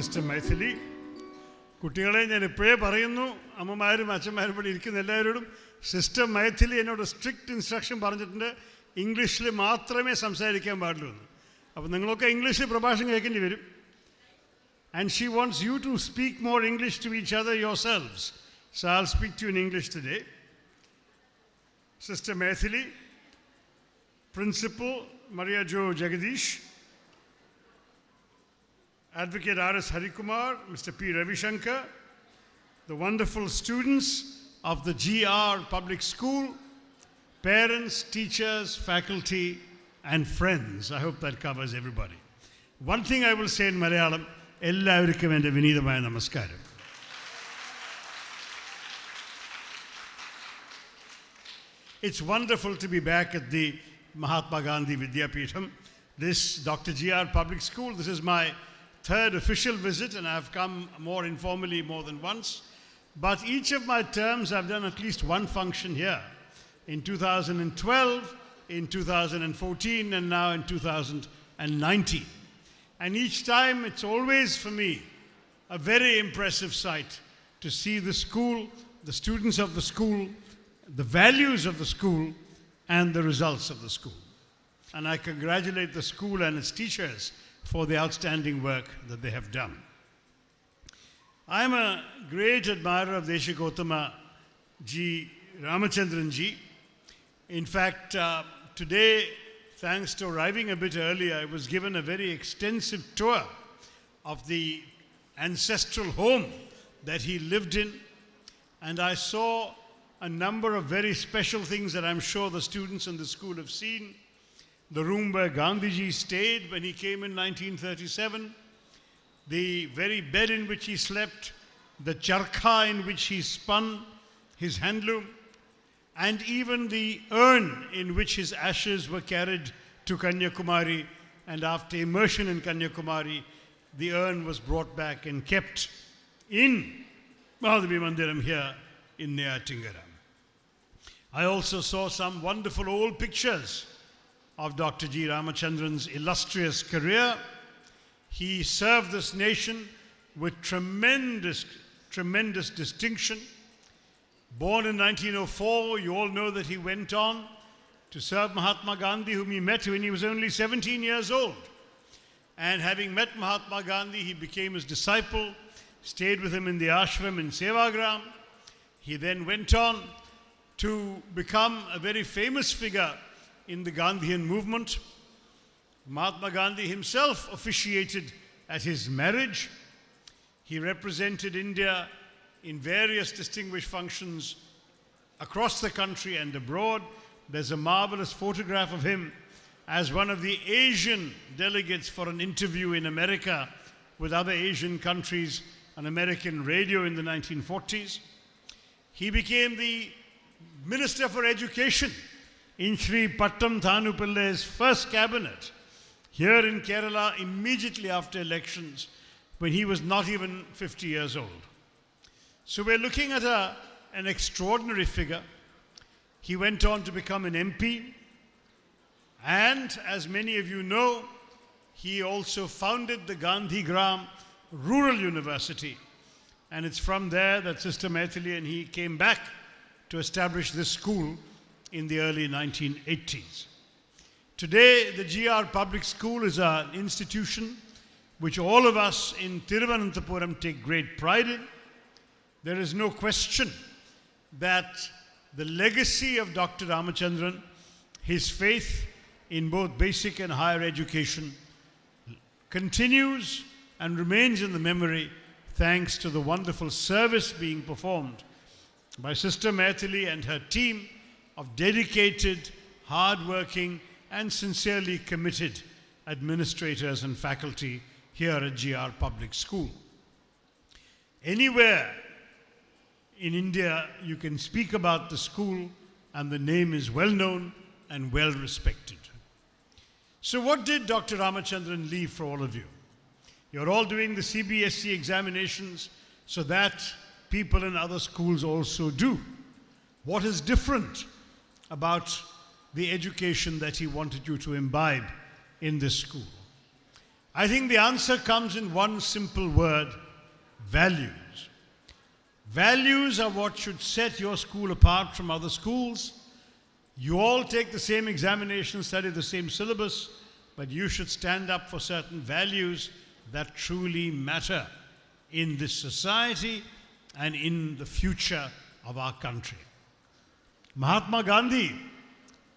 Sister Maithili. കുട്ടികളെ ഞാൻ ഇപ്പോഴേ പറയുന്നു, അമ്മമാരും അച്ഛന്മാരും ഇവിടെ ഇരിക്കുന്ന എല്ലാവരോടും, സിസ്റ്റർ മൈഥിലി എന്നോട് സ്ട്രിക്റ്റ് ഇൻസ്ട്രക്ഷൻ പറഞ്ഞിട്ടുണ്ട്, ഇംഗ്ലീഷിൽ മാത്രമേ സംസാരിക്കാൻ പാടുള്ളൂ എന്ന്. അപ്പോൾ നിങ്ങളൊക്കെ ഇംഗ്ലീഷിൽ പ്രഭാഷണം കേൾക്കേണ്ടി വരും. And she wants you to speak more English to each other yourselves. So I'll speak to you in English today. Sister Maithili, Principal Maria Jo Jagadish, Advocate R.S. Harikumar, Mr. P. Ravishankar, the wonderful students of the GR Public School, parents, teachers, faculty, and friends. I hope that covers everybody. One thing I will say in Malayalam, എല്ലാവർക്കും എൻ്റെ വിനീതമായ നമസ്കാരം. It's wonderful to be back at the Mahatma Gandhi Vidyapeetham, this Dr. G.R. Public School. This is my third official visit, and I've come more informally more than once. But each of my terms I've done at least one function here. In 2012, in 2014, and now in 2019. And each time it's always for me a very impressive sight to see the school, the students of the school, the values of the school, and the results of the school. And I congratulate the school and its teachers for the outstanding work that they have done. I am a great admirer of Deshikottama G. Ramachandran Ji. In fact, today, thanks to arriving a bit earlier, I was given a very extensive tour of the ancestral home that he lived in, and I saw a number of very special things that I'm sure the students in the school have seen. The room where Gandhiji stayed when he came in 1937, the very bed in which he slept, the charkha in which he spun his handloom, and even the urn in which his ashes were carried to Kanyakumari, and after immersion in Kanyakumari, the urn was brought back and kept in Mahadavi Mandiram here in Neyattingaram. I also saw some wonderful old pictures of Dr. G. Ramachandran's illustrious career. He served this nation with tremendous distinction. Born in 1904, you all know that he went on to serve Mahatma Gandhi, whom he met when he was only 17 years old. And having met Mahatma Gandhi, he became his disciple, stayed with him in the ashram in Sevagram. He then went on to become a very famous figure in the Gandhian movement. Mahatma Gandhi himself officiated at his marriage. He represented India in various distinguished functions across the country and abroad. There's a marvelous photograph of him as one of the Asian delegates for an interview in America with other Asian countries on American radio in the 1940s. He became the Minister for Education in Sri Pattam Thanu Pillai's first cabinet here in Kerala immediately after elections when he was not even 50 years old. So we're looking at an extraordinary figure. He went on to become an MP, and as many of you know, he also founded the Gandhi Gram Rural University, and it's from there that Sister Maithili and he came back to establish this school in the early 1980s. Today, the GR Public School is an institution which all of us in Thiruvananthapuram take great pride in. There is no question that the legacy of Dr. Ramachandran, his faith in both basic and higher education, continues and remains in the memory thanks to the wonderful service being performed by Sister Maithili and her team of dedicated, hard-working, and sincerely committed administrators and faculty here at GR Public School. Anywhere in India, you can speak about the school and the name is well known and well respected. So what did Dr. Ramachandran leave for all of you? You're all doing the CBSE examinations so that people in other schools also do. What is different about the education that he wanted you to imbibe in this school? I think the answer comes in one simple word: values. Values are what should set your school apart from other schools. You all take the same examination, study the same syllabus, but you should stand up for certain values that truly matter in this society and in the future of our country. Mahatma Gandhi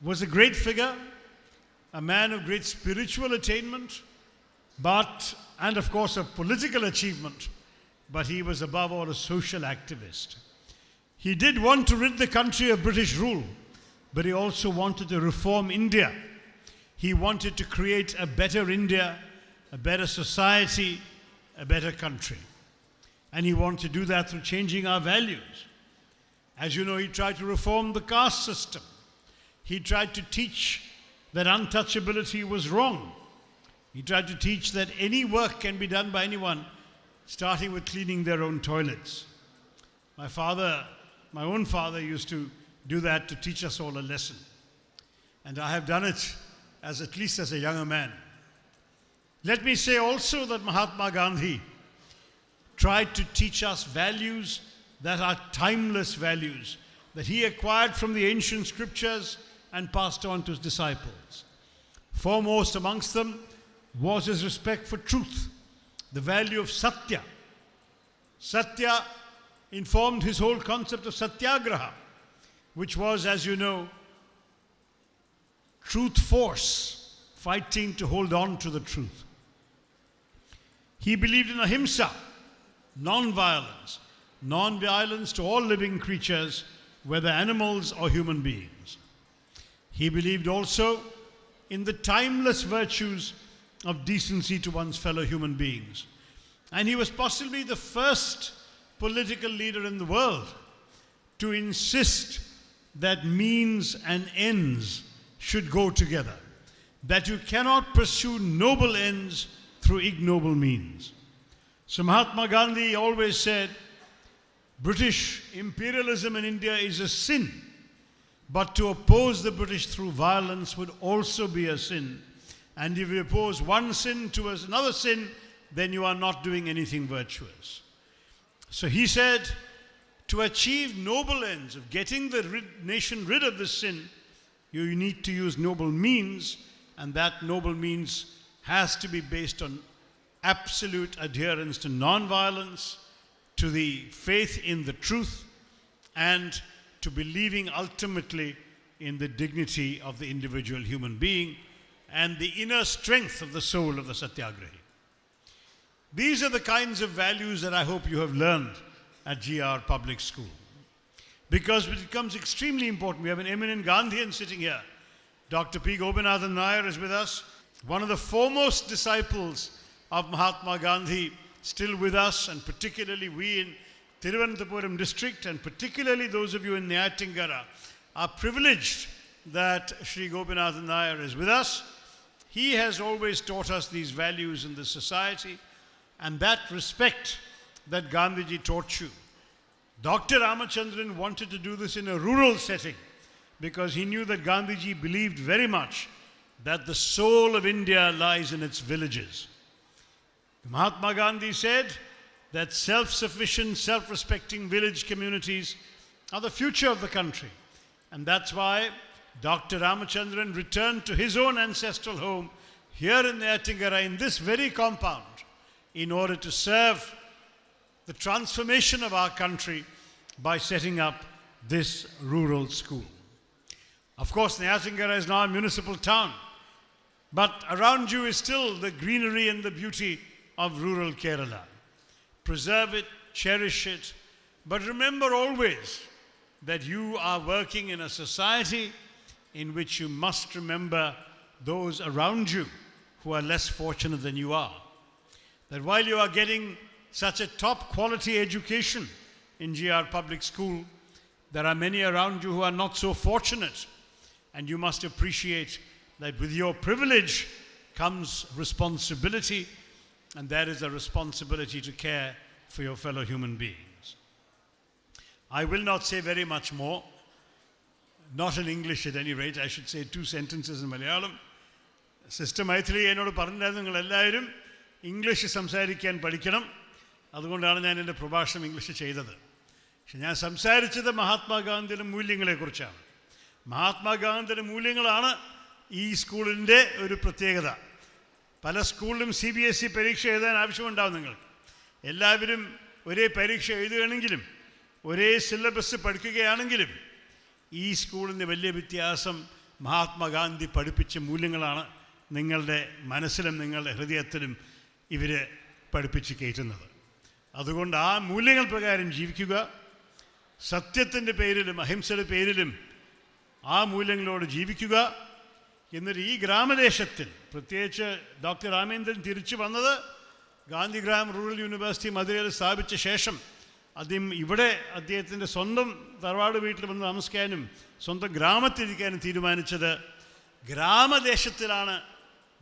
was a great figure, a man of great spiritual attainment, and of course of political achievement, but he was above all a social activist. He did want to rid the country of British rule, but he also wanted to reform India. He wanted to create a better India, a better society, a better country. And he wanted to do that through changing our values. As you know, he tried to reform the caste system. He tried to teach that untouchability was wrong. He tried to teach that any work can be done by anyone, starting with cleaning their own toilets. My own father used to do that to teach us all a lesson. And I have done it at least as a younger man. Let me say also that Mahatma Gandhi tried to teach us values that are timeless values, that he acquired from the ancient scriptures and passed on to his disciples. Foremost amongst them was his respect for truth, the value of satya. Satya informed his whole concept of satyagraha, which was, as you know, truth force, fighting to hold on to the truth. He believed in ahimsa, non-violence to all living creatures, whether animals or human beings. He believed also in the timeless virtues of decency to one's fellow human beings. And he was possibly the first political leader in the world to insist that means and ends should go together, that you cannot pursue noble ends through ignoble means. So Mahatma Gandhi always said, British imperialism in India is a sin, but to oppose the British through violence would also be a sin. And if you oppose one sin to another sin, then you are not doing anything virtuous. So he said, to achieve noble ends of getting the nation rid of this sin, you need to use noble means, and that noble means has to be based on absolute adherence to non-violence, to the faith in the truth, and to believing ultimately in the dignity of the individual human being and the inner strength of the soul of the satyagrahi. These are the kinds of values that I hope you have learned at GR Public School, because it becomes extremely important. We have an eminent Gandhian sitting here. Dr. P. Gopinathan Nair is with us, one of the foremost disciples of Mahatma Gandhi, still with us, and particularly we in Thiruvananthapuram district, and particularly those of you in Neyatankara, are privileged that Sri Gopinathan Nair is with us. He has always taught us these values in the society, and that respect that Gandhiji taught you. Dr. Ramachandran wanted to do this in a rural setting because he knew that Gandhiji believed very much that the soul of India lies in its villages. Mahatma Gandhi said that self-sufficient, self-respecting village communities are the future of the country. And that's why Dr. Ramachandran returned to his own ancestral home here in Neyatankara, in this very compound, in order to serve the transformation of our country by setting up this rural school. Of course, Neyatankara is now a municipal town, but around you is still the greenery and the beauty of rural Kerala. Preserve it, cherish it, but remember always that you are working in a society in which you must remember those around you who are less fortunate than you are. That while you are getting such a top quality education in GR Public School, there are many around you who are not so fortunate, and you must appreciate that with your privilege comes responsibility, and there is a responsibility to care for your fellow human beings. I will not say very much more, not in English at any rate. I should say 2 sentences in Malayalam. Sister Maithili എന്നോട് പറഞ്ഞിരുന്നു നിങ്ങൾ എല്ലാവരും English സംസാരിക്കാൻ പഠിക്കണം. അതുകൊണ്ടാണ് ഞാൻ എൻ്റെ പ്രഭാഷണം ഇംഗ്ലീഷ് ചെയ്തത്. പക്ഷെ ഞാൻ സംസാരിച്ചത് മഹാത്മാഗാന്ധിയുടെ മൂല്യങ്ങളെക്കുറിച്ചാണ്. മഹാത്മാഗാന്ധിയുടെ മൂല്യങ്ങളാണ് ഈ സ്കൂളിൻ്റെ ഒരു പ്രത്യേകത. പല സ്കൂളിലും CBSE പരീക്ഷ എഴുതാൻ ആവശ്യമുണ്ടാവും നിങ്ങൾക്ക്. എല്ലാവരും ഒരേ പരീക്ഷ എഴുതുകയാണെങ്കിലും ഒരേ സിലബസ് പഠിക്കുകയാണെങ്കിലും ഈ സ്കൂളിൻ്റെ വലിയ വ്യത്യാസം മഹാത്മാഗാന്ധി പഠിപ്പിച്ച മൂല്യങ്ങളാണ് നിങ്ങളുടെ മനസ്സിലും നിങ്ങളുടെ ഹൃദയത്തിലും ഇവർ പഠിപ്പിച്ച് കയറ്റുന്നത്. അതുകൊണ്ട് ആ മൂല്യങ്ങൾ പ്രകാരം ജീവിക്കുക. സത്യത്തിൻ്റെ പേരിലും അഹിംസയുടെ പേരിലും ആ മൂല്യങ്ങളോട് ജീവിക്കുക. എന്നിട്ട് ഈ ഗ്രാമദേശത്തിൽ, പ്രത്യേകിച്ച് ഡോക്ടർ രാമേന്ദ്രൻ തിരിച്ചു വന്നത് ഗാന്ധിഗ്രാം റൂറൽ യൂണിവേഴ്സിറ്റി മധുരയിൽ സ്ഥാപിച്ച ശേഷം ഇവിടെ അദ്ദേഹത്തിൻ്റെ സ്വന്തം തറവാട് വീട്ടിൽ വന്ന് താമസിക്കാനും സ്വന്തം ഗ്രാമത്തിരിക്കാനും തീരുമാനിച്ചത് ഗ്രാമദേശത്തിലാണ്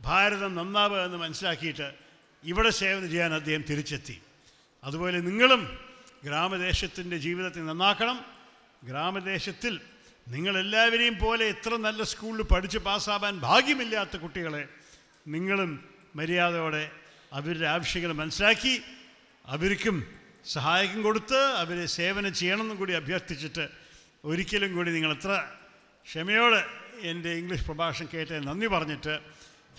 ഭാരതം നന്നാവുക എന്ന് മനസ്സിലാക്കിയിട്ട് ഇവിടെ സേവനം ചെയ്യാൻ അദ്ദേഹം തിരിച്ചെത്തി. അതുപോലെ നിങ്ങളും ഗ്രാമദേശത്തിൻ്റെ ജീവിതത്തെ നന്നാക്കണം. ഗ്രാമദേശത്തിൽ നിങ്ങളെല്ലാവരെയും പോലെ എത്ര നല്ല സ്കൂളിൽ പഠിച്ച് പാസ്സാവാൻ ഭാഗ്യമില്ലാത്ത കുട്ടികളെ നിങ്ങളും മര്യാദയോടെ അവരുടെ ആവശ്യങ്ങൾ മനസ്സിലാക്കി അവർക്കും സഹായം കൊടുത്ത് അവരെ സേവനം ചെയ്യണമെന്നും കൂടി അഭ്യർത്ഥിച്ചിട്ട് ഒരിക്കലും കൂടി നിങ്ങൾ എത്ര ക്ഷമയോടെ എൻ്റെ ഇംഗ്ലീഷ് പ്രഭാഷണം കേട്ട് നന്ദി പറഞ്ഞിട്ട്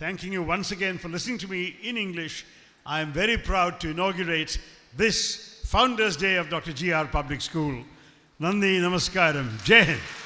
thanking you once again for listening to me in English. I am very proud to inaugurate this Founders Day of Dr. G.R. Public School. Nandi Namaskaram. Jai Hind.